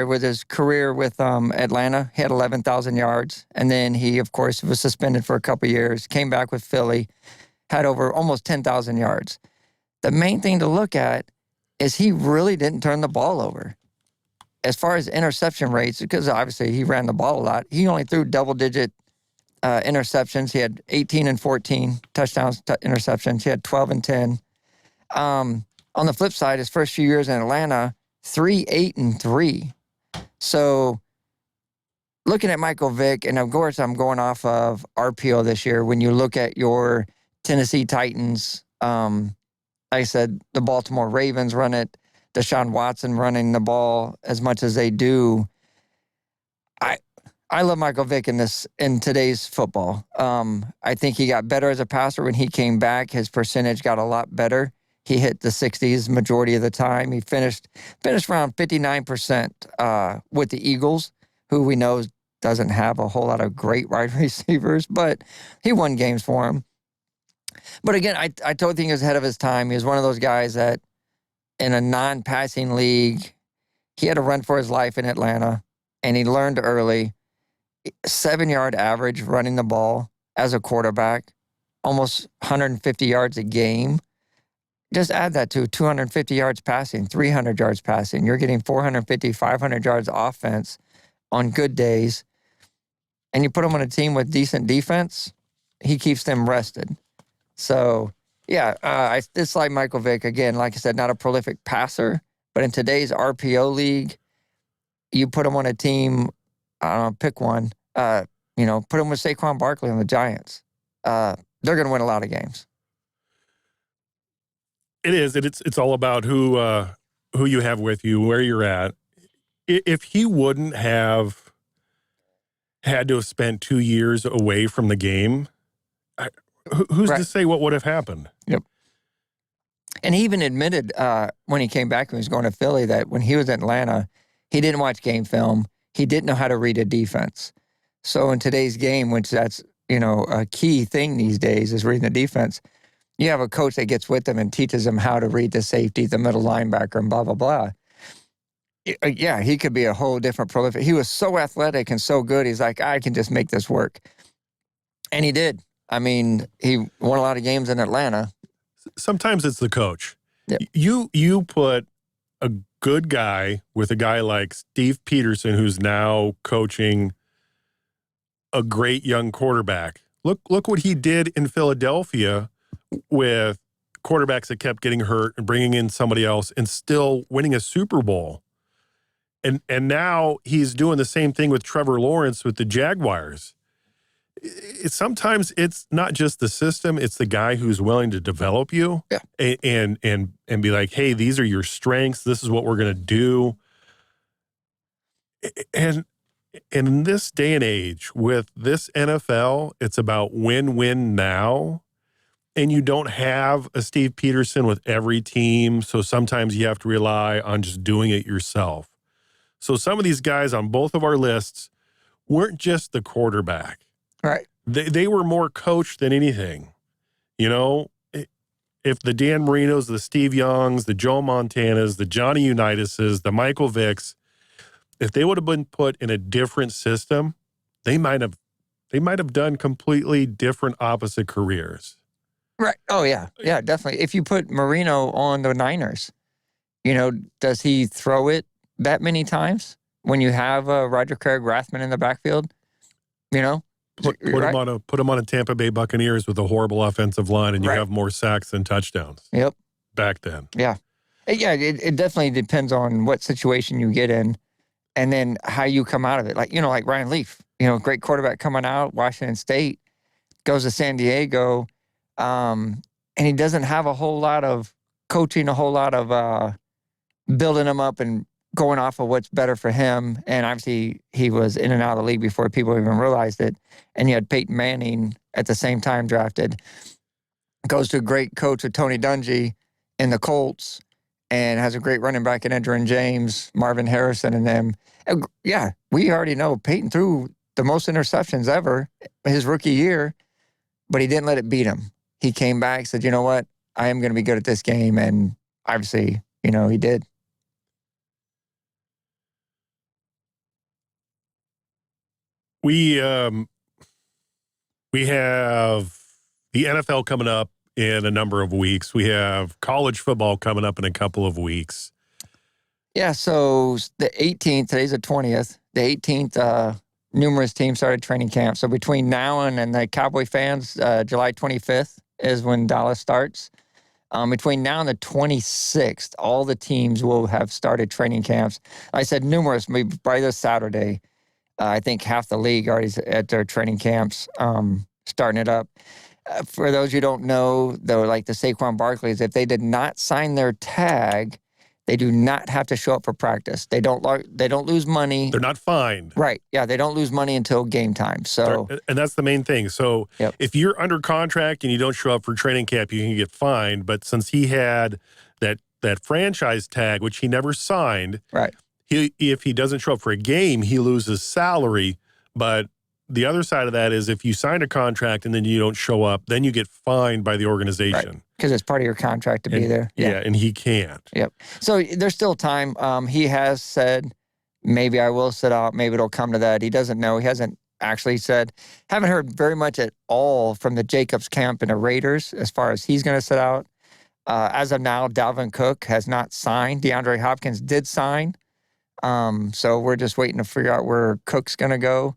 with his career with Atlanta, he had 11,000 yards. And then he, of course, was suspended for a couple years, came back with Philly, had over almost 10,000 yards. The main thing to look at is he really didn't turn the ball over. As far as interception rates, because obviously he ran the ball a lot, he only threw double-digit interceptions. He had 18 and 14 touchdowns, interceptions. He had 12 and 10. On the flip side, his first few years in Atlanta, 3, 8, and 3. So looking at Michael Vick, and of course I'm going off of RPO this year, when you look at your Tennessee Titans, like I said, the Baltimore Ravens run it, Deshaun Watson running the ball as much as they do. I love Michael Vick in today's football. I think he got better as a passer when he came back. His percentage got a lot better. He hit the 60s majority of the time. He finished around 59% with the Eagles, who we know doesn't have a whole lot of great wide receivers, but he won games for him. But again, I totally think he was ahead of his time. He was one of those guys that in a non-passing league, he had to run for his life in Atlanta, and he learned early. 7-yard average running the ball as a quarterback, almost 150 yards a game. Just add that to 250 yards passing, 300 yards passing. You're getting 450, 500 yards offense on good days. And you put him on a team with decent defense, he keeps them rested. So, yeah, I dislike Michael Vick. Again, like I said, not a prolific passer, but in today's RPO league, you put him on a team, I don't know, pick one, put him with Saquon Barkley on the Giants. They're going to win a lot of games. It is. It's all about who you have with you, where you're at. If he wouldn't have had to have spent 2 years away from the game, who's to say what would have happened? Yep. And he even admitted when he came back and was going to Philly that when he was in Atlanta, he didn't watch game film. He didn't know how to read a defense. So in today's game, which that's, a key thing these days is reading the defense, you have a coach that gets with them and teaches them how to read the safety, the middle linebacker, and blah, blah, blah. Yeah, he could be a whole different prolific. He was so athletic and so good. He's like, I can just make this work. And he did. I mean, he won a lot of games in Atlanta. Sometimes it's the coach. Yep. You put a good guy with a guy like Steve Peterson, who's now coaching a great young quarterback. Look what he did in Philadelphia with quarterbacks that kept getting hurt and bringing in somebody else and still winning a Super Bowl. And now he's doing the same thing with Trevor Lawrence with the Jaguars. Sometimes it's not just the system, it's the guy who's willing to develop you and be like, hey, these are your strengths. This is what we're going to do. And in this day and age with this NFL, it's about win-win now. And you don't have a Steve Peterson with every team. So sometimes you have to rely on just doing it yourself. So some of these guys on both of our lists weren't just the quarterback. Right. They were more coached than anything. If the Dan Marinos, the Steve Youngs, the Joe Montanas, the Johnny Unitas's, the Michael Vicks, if they would have been put in a different system, they might have done completely different opposite careers. Right. Oh, yeah. Yeah, definitely. If you put Marino on the Niners, does he throw it that many times when you have Roger Craig Rathman in the backfield? Put him on a Tampa Bay Buccaneers with a horrible offensive line, and you have more sacks than touchdowns. Yep. Back then. Yeah. Yeah, it definitely depends on what situation you get in and then how you come out of it. Like Ryan Leaf, great quarterback coming out, Washington State, goes to San Diego, and he doesn't have a whole lot of coaching, a whole lot of building him up and going off of what's better for him. And obviously he was in and out of the league before people even realized it. And you had Peyton Manning at the same time drafted. Goes to a great coach with Tony Dungy in the Colts and has a great running back in Edgerrin James, Marvin Harrison, and them. And yeah, we already know Peyton threw the most interceptions ever his rookie year, but he didn't let it beat him. He came back, said, you know what? I am going to be good at this game. And obviously, he did. We have the NFL coming up in a number of weeks. We have college football coming up in a couple of weeks. Yeah, so the 18th, today's the 20th. The 18th, numerous teams started training camp. So between now and the Cowboy fans, July 25th is when Dallas starts. Between now and the 26th, all the teams will have started training camps. I said numerous, maybe by this Saturday. I think half the league already is at their training camps, starting it up. For those who don't know, though, like the Saquon Barkleys, if they did not sign their tag, they do not have to show up for practice. They don't lose money. They're not fined. Right. Yeah, they don't lose money until game time. So, and that's the main thing. So if you're under contract and you don't show up for training camp, you can get fined. But since he had that franchise tag, which he never signed, right. If he doesn't show up for a game, he loses salary. But the other side of that is if you sign a contract and then you don't show up, then you get fined by the organization. Because it's part of your contract to be there. Yeah, and he can't. Yep. So there's still time. He has said, maybe I will sit out. Maybe it'll come to that. He doesn't know. He hasn't actually said. Haven't heard very much at all from the Jacobs camp and the Raiders as far as he's going to sit out. As of now, Dalvin Cook has not signed. DeAndre Hopkins did sign. So we're just waiting to figure out where Cook's going to go.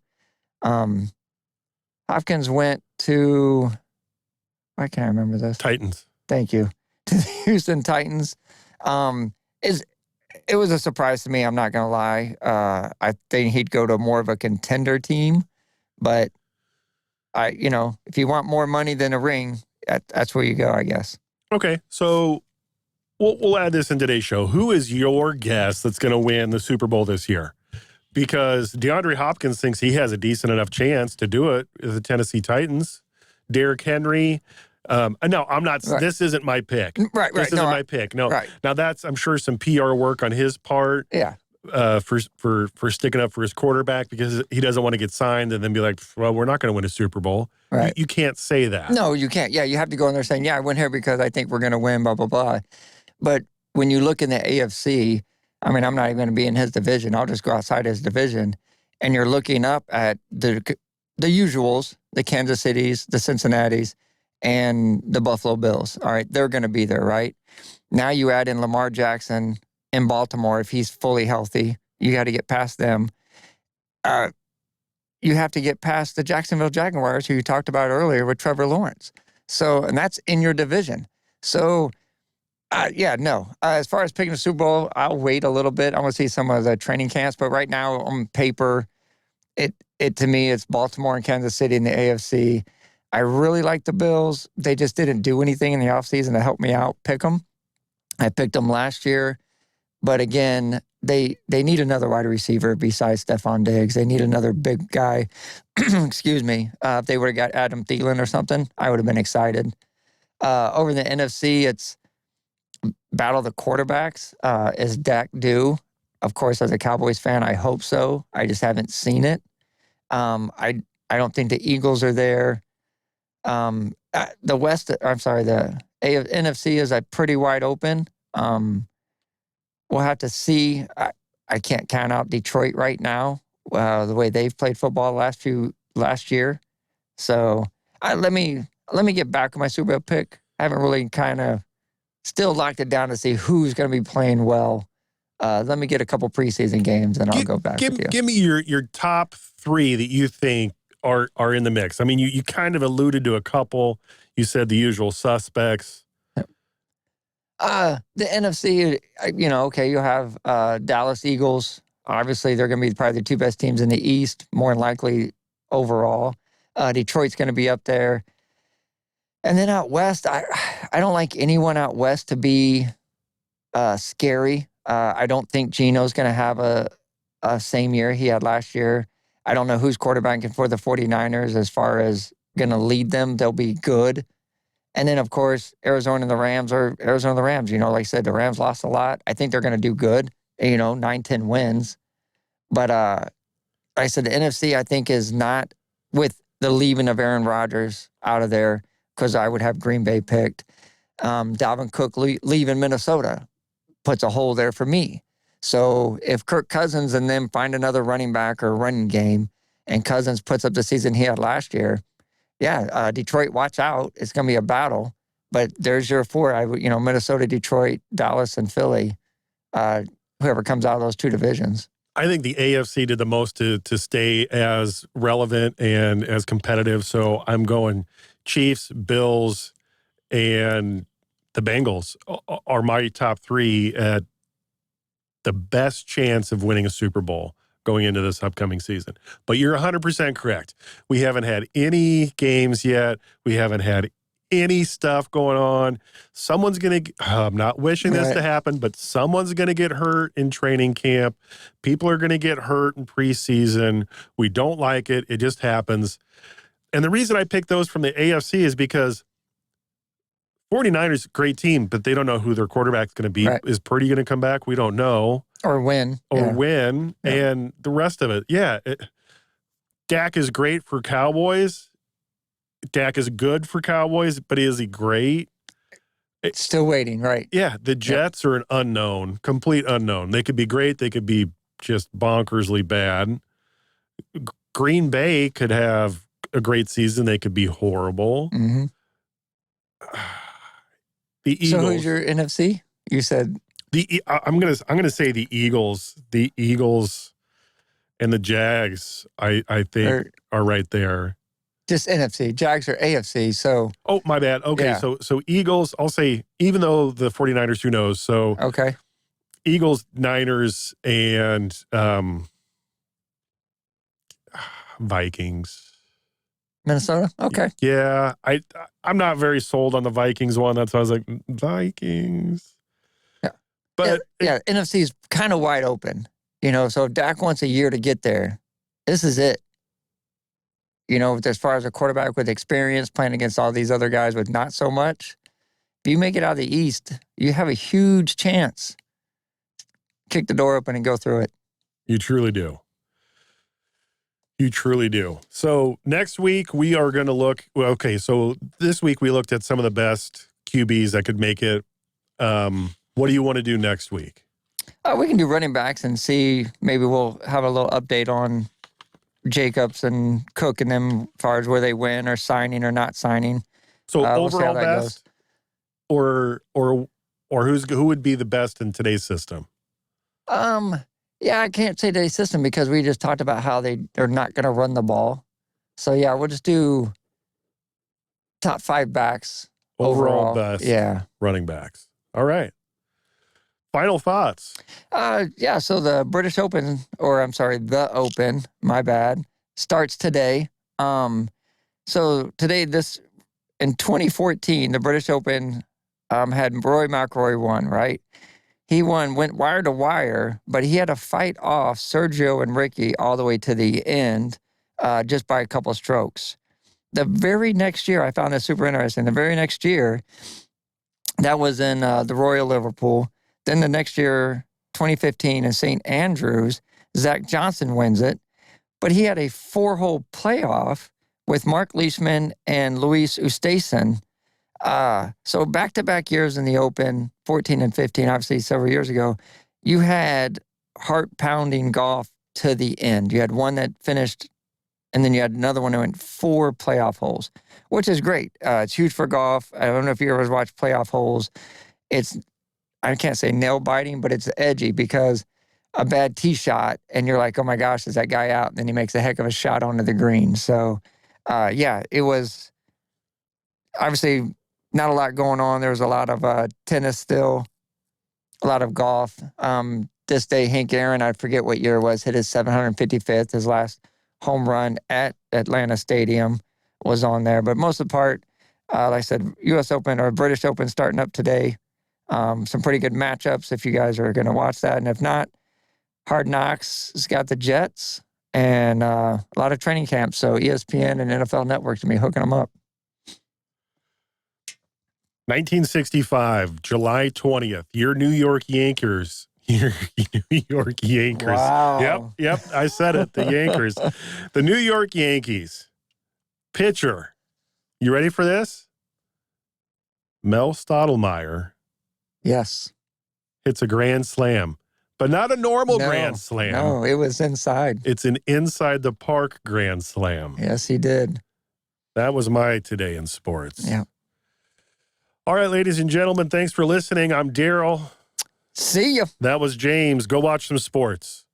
Hopkins went to, why can't I remember this? Titans. Thank you. To the Houston Titans. It was a surprise to me, I'm not going to lie. I think he'd go to more of a contender team, but if you want more money than a ring, that's where you go, I guess. Okay. So we'll add this in today's show. Who is your guess that's going to win the Super Bowl this year? Because DeAndre Hopkins thinks he has a decent enough chance to do it with the Tennessee Titans. Derrick Henry, No, I'm not. Right. This isn't my pick. Right. This isn't my pick. No. Right. Now that's, I'm sure, some PR work on his part. Yeah. For sticking up for his quarterback because he doesn't want to get signed and then be like, well, we're not going to win a Super Bowl. Right. You can't say that. No, you can't. Yeah, you have to go in there saying, yeah, I went here because I think we're going to win, blah, blah, blah. But when you look in the AFC, I mean, I'm not even going to be in his division. I'll just go outside his division. And you're looking up at the usuals, the Kansas Cities, the Cincinnatis, and the Buffalo Bills. All right, they're going to be there, right? Now you add in Lamar Jackson in Baltimore. If he's fully healthy, you got to get past them. You have to get past the Jacksonville Jaguars, who you talked about earlier with Trevor Lawrence. So, and that's in your division. So, no. As far as picking a Super Bowl, I'll wait a little bit. I want to see some of the training camps. But right now, on paper, it to me, it's Baltimore and Kansas City in the AFC. I really like the Bills. They just didn't do anything in the offseason to help me out pick them. I picked them last year. But again, they need another wide receiver besides Stephon Diggs. They need another big guy. Excuse me. If they would have got Adam Thielen or something, I would have been excited. Over the NFC, it's battle of the quarterbacks. Is Dak due? Of course, as a Cowboys fan, I hope so. I just haven't seen it. I don't think the Eagles are there. The NFC is pretty wide open. We'll have to see. I can't count out Detroit right now, the way they've played football last year. So let me get back on my Super Bowl pick. I haven't really kind of still locked it down to see who's going to be playing well. Let me get a couple preseason games, and I'll go back with you. Give me your top three that you think are in the mix. I mean, you kind of alluded to a couple. You said the usual suspects. The NFC, okay, you'll have Dallas Eagles. Obviously, they're going to be probably the two best teams in the East, more than likely overall. Detroit's going to be up there. And then out West, I don't like anyone out West to be scary. I don't think Geno's going to have a same year he had last year. I don't know who's quarterbacking for the 49ers as far as going to lead them. They'll be good. And then, of course, Arizona and the Rams are Arizona and the Rams. Like I said, the Rams lost a lot. I think they're going to do good, 9-10 wins. But like I said, the NFC, I think, is not with the leaving of Aaron Rodgers out of there, because I would have Green Bay picked. Dalvin Cook leaving Minnesota puts a hole there for me. So if Kirk Cousins and them find another running back or running game, and Cousins puts up the season he had last year, Detroit, watch out. It's going to be a battle. But there's your four. Minnesota, Detroit, Dallas, and Philly. Whoever comes out of those two divisions. I think the AFC did the most to stay as relevant and as competitive. So I'm going Chiefs, Bills, and the Bengals are my top three at the best chance of winning a Super Bowl going into this upcoming season. But you're 100% correct. We haven't had any games yet. We haven't had any stuff going on. Someone's going to, I'm not wishing this to happen, but someone's going to get hurt in training camp. People are going to get hurt in preseason. We don't like it. It just happens. And the reason I picked those from the AFC is because 49ers, great team, but they don't know who their quarterback's going to be. Right. Is Purdy going to come back? We don't know. Or when. Yeah. And the rest of it. Dak is great for Cowboys. Dak is good for Cowboys, but is he great? Still waiting, right? Yeah, the Jets are an unknown, complete unknown. They could be great. They could be just bonkersly bad. Green Bay could have a great season. They could be horrible. Mm-hmm. The Eagles. So who's your NFC? You said I'm gonna say the Eagles. The Eagles and the Jags, I think, are right there. Just NFC. Jags are AFC. So my bad. Okay, so Eagles. I'll say, even though the 49ers, who knows? So okay, Eagles, Niners, and Vikings. Minnesota? Okay. Yeah, I'm not very sold on the Vikings one. That's why I was like, Vikings. Yeah. But NFC is kind of wide open. So if Dak wants a year to get there, this is it. as far as a quarterback with experience playing against all these other guys with not so much, if you make it out of the East, you have a huge chance. Kick the door open and go through it. You truly do. You truly do. So next week we are going to look. Well, okay, so this week we looked at some of the best QBs that could make it. What do you want to do next week? We can do running backs and see. Maybe we'll have a little update on Jacobs and Cook and them as far as where they win or signing or not signing. So We'll see how overall that best, or who would be the best in today's system? Yeah, I can't say today's system because we just talked about how they're not going to run the ball. So yeah, we'll just do top 5 backs Overall best running backs. All right. Final thoughts. Yeah, so the British Open, or I'm sorry, the Open, my bad, starts today. So today, in 2014, the British Open had Rory McIlroy won, right? He went wire to wire, but he had to fight off Sergio and Ricky all the way to the end just by a couple strokes. The very next year, I found this super interesting. The very next year, that was in the Royal Liverpool. Then the next year, 2015, in St. Andrews, Zach Johnson wins it. But he had a 4-hole playoff with Mark Leishman and Luis Oosthuizen. So back-to-back years in the Open, 14 and 15, obviously several years ago, you had heart-pounding golf to the end. You had one that finished, and then you had another one that went 4 playoff holes, which is great. It's huge for golf. I don't know if you ever watched playoff holes. I can't say nail-biting, but it's edgy because a bad tee shot, and you're like, oh my gosh, is that guy out? And then he makes a heck of a shot onto the green. So, yeah, it was obviously not a lot going on. There was a lot of tennis still, a lot of golf. This day, Hank Aaron, I forget what year it was, hit his 755th. His last home run at Atlanta Stadium was on there. But most of the part, like I said, U.S. Open or British Open starting up today. Some pretty good matchups if you guys are going to watch that. And if not, Hard Knocks has got the Jets and a lot of training camps. So ESPN and NFL Network to be hooking them up. 1965, July 20th, your New York Yankees. Your New York Yankees. Wow. Yep, I said it, the Yankees. The New York Yankees. Pitcher. You ready for this? Mel Stottlemyre. Yes. Hits a grand slam, but not a normal grand slam. No, it was inside. It's an inside the park grand slam. Yes, he did. That was my Today in Sports. Yeah. All right, ladies and gentlemen, thanks for listening. I'm Daryl. See ya. That was James. Go watch some sports.